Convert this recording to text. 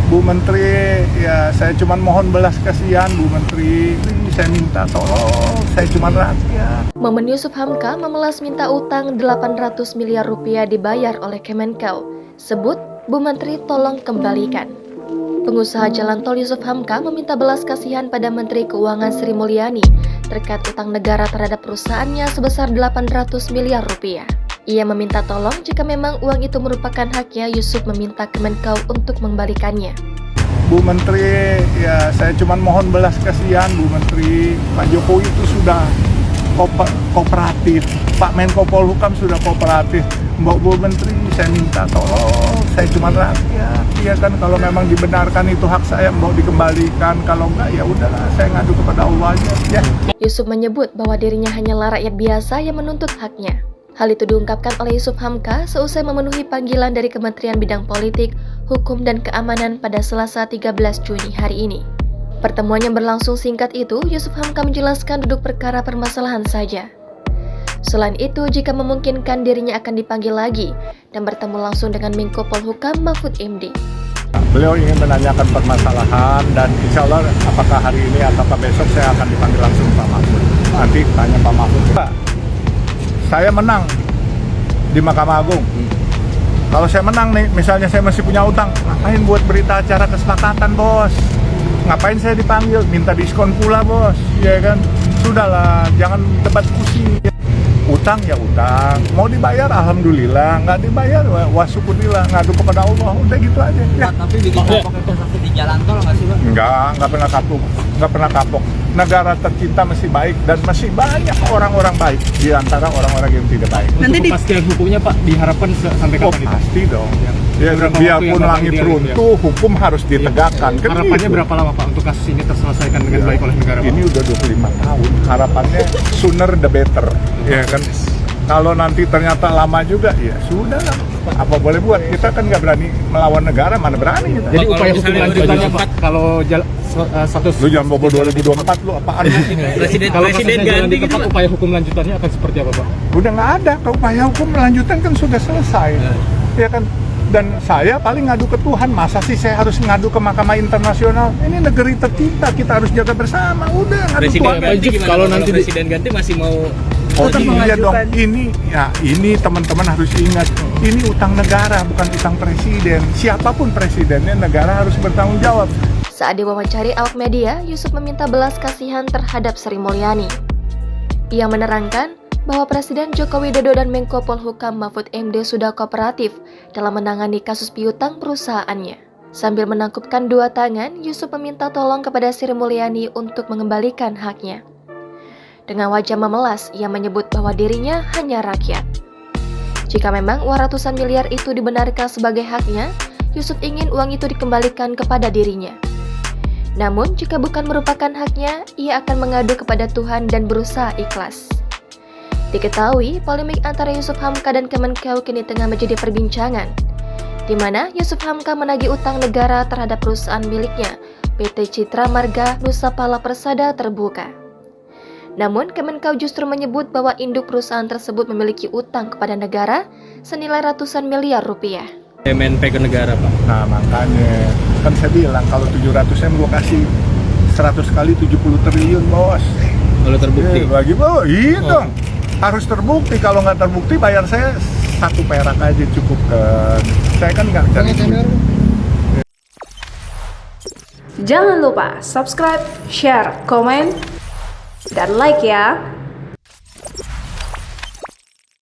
Bu Menteri, ya saya cuma mohon belas kasihan Bu Menteri. Saya minta tolong, saya cuma rakyat. Momen Yusuf Hamka memelas minta utang 800 miliar rupiah dibayar oleh Kemenkeu. Sebut, Bu Menteri tolong kembalikan. Pengusaha jalan tol Yusuf Hamka meminta belas kasihan pada Menteri Keuangan Sri Mulyani terkait utang negara terhadap perusahaannya sebesar 800 miliar rupiah. Ia meminta tolong jika memang uang itu merupakan haknya. Yusuf meminta Kemenkeu untuk mengembalikannya. Bu Menteri, ya saya cuma mohon belas kasihan Bu Menteri. Pak Jokowi itu sudah kooperatif, Pak Menko Polhukam sudah kooperatif. Mbak Bu Menteri, saya minta tolong, saya cuma rakyat. Ya kan, kalau memang dibenarkan itu hak saya, mau dikembalikan. Kalau enggak, ya udahlah, saya ngadu kepada Allah aja. Ya. Yusuf menyebut bahwa dirinya hanyalah rakyat biasa yang menuntut haknya. Hal itu diungkapkan oleh Yusuf Hamka seusai memenuhi panggilan dari Kementerian Bidang Politik, Hukum dan Keamanan pada Selasa 13 Juni hari ini. Pertemuan yang berlangsung singkat itu, Yusuf Hamka menjelaskan duduk perkara permasalahan saja. Selain itu, jika memungkinkan dirinya akan dipanggil lagi dan bertemu langsung dengan Menko Polhukam Mahfud MD. Beliau ingin menanyakan permasalahan dan insya Allah apakah hari ini atau besok saya akan dipanggil langsung Pak Mahfud. Nanti tanya Pak Mahfud. Pak, saya menang di Mahkamah Agung. Kalau saya menang nih, misalnya saya masih punya utang, ngapain buat berita acara kesepakatan, bos? Ngapain saya dipanggil? Minta diskon pula, bos. Ya kan? Sudahlah, jangan debat kursi. Utang ya utang, mau dibayar alhamdulillah, nggak dibayar wasyukurillah, ngadu kepada Allah, udah gitu aja. Ya. Tapi bikin kapok investasi di jalan tol nggak sih, Pak? Nggak pernah kapok. Negara tercinta masih baik dan masih banyak orang-orang baik di antara orang-orang yang tidak baik. Nanti kepastian hukumnya Pak diharapkan sampai kapan itu? Pasti dong. Ya, biarpun langit runtuh, hukum harus ditegakkan. Kan harapannya berapa lama Pak untuk kasus ini terselesaikan dengan baik oleh negara Pak? Ini udah 25 tahun. Harapannya sooner the better. Ya kan. Kalau nanti ternyata lama juga, ya sudah lah. Apa boleh buat? Kita kan nggak berani melawan negara, mana berani kita. Jadi upaya hukum lanjutannya Pak, kalau status lu jangan bobo 2024 lu apaan? Presiden ganti gitu, upaya hukum lanjutannya akan seperti apa Pak? Udah nggak ada. Upaya hukum lanjutan kan sudah selesai. Ya kan. Dan saya paling ngadu ke Tuhan, masa sih saya harus ngadu ke Mahkamah Internasional? Ini negeri tercinta, kita harus jaga bersama. Udah, ngadu Tuhan. Kalau nanti presiden ganti masih mau iya dong, ini teman-teman harus ingat, ini utang negara bukan utang presiden. Siapapun presidennya, negara harus bertanggung jawab. Saat diwawancari awak media, Yusuf meminta belas kasihan terhadap Sri Mulyani. Ia menerangkan bahwa Presiden Joko Widodo dan Menko Polhukam Mahfud MD sudah kooperatif dalam menangani kasus piutang perusahaannya. Sambil menangkupkan dua tangan, Yusuf meminta tolong kepada Sri Mulyani untuk mengembalikan haknya. Dengan wajah memelas, ia menyebut bahwa dirinya hanya rakyat. Jika memang uang ratusan miliar itu dibenarkan sebagai haknya, Yusuf ingin uang itu dikembalikan kepada dirinya. Namun, jika bukan merupakan haknya, ia akan mengadu kepada Tuhan dan berusaha ikhlas. Diketahui, polemik antara Yusuf Hamka dan Kemenkeu kini tengah menjadi perbincangan, di mana Yusuf Hamka menagih utang negara terhadap perusahaan miliknya, PT Citra Marga Nusa Pala Persada terbuka. Namun, Kemenkeu justru menyebut bahwa induk perusahaan tersebut memiliki utang kepada negara senilai ratusan miliar rupiah. MNP ke negara, Pak. Nah, makanya kan saya bilang kalau 700M gue kasih 100 kali 70 triliun, bos. Kalau terbukti. Bagi bos, iya dong. Harus terbukti, kalau nggak terbukti bayar saya 1 perak aja cukup kan. Saya kan nggak cari duit. Jangan lupa subscribe, share, komen, dan like ya.